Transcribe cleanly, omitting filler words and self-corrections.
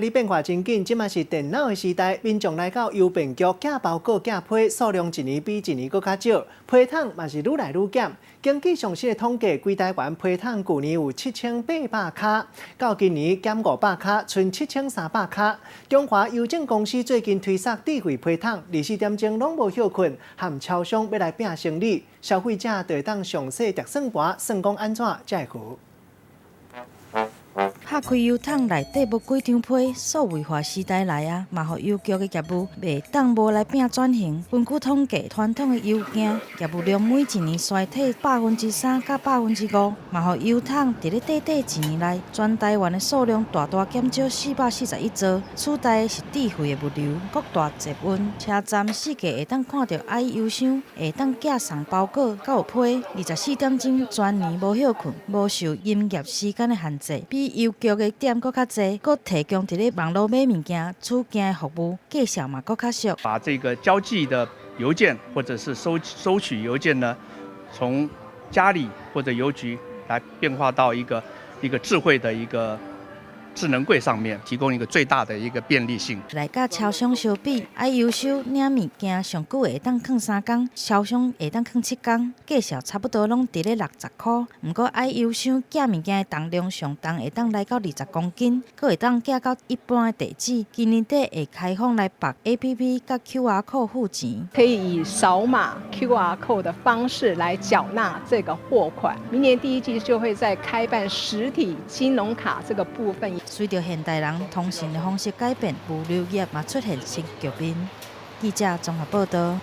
日变化真紧，即嘛是电脑的时代，民众来到邮便局寄包裹、寄批数量一年比一年搁较少，批筒嘛是愈来愈减。根据上新的统计，规台湾批筒去年有7800卡，到今年减500卡，剩7300卡。中华邮政公司最近推出智慧批筒，24点钟拢无休困，和超商要来拼生理，消费者就会当详细值算盘，算讲安怎才会付。 拍开邮筒内底无几张批，数位化时代来啊，嘛，互邮局的业务袂当无来拼转型。根据统计，传统的邮件业务量每一年衰退3%到5%，嘛，互邮筒伫咧短一年内，全台湾的数量大大减少441座，取代的是智慧的物流，各大捷运车站四界会当看到爱邮箱，会当寄送包裹，到有批24点钟全年无休困，无受营业时间的限制，比邮局的店搁较济，搁提供伫咧网络买物件、取件的服务，价效嘛搁较俗。把这个交际的邮件或者是收取邮件呢，从家里或者邮局来变化到一个智慧的一个智能柜上面，提供一个最大的一个便利性。来甲超商相比，爱邮收领物件上久会当放3天，超商会当放7天，价效差不多拢伫咧60块。不过爱邮箱寄物件的重量上重会当来到20公斤，佫会当寄到一般的地址。今年底会开放来绑 APP 甲 QR code 付钱，可以以扫码 QR code 的方式来缴纳这个货款。明年第1季就会再开办实体金融卡这个部分。 随着现代人通信的方式改变，物流业嘛出现新局面。记者综合报道。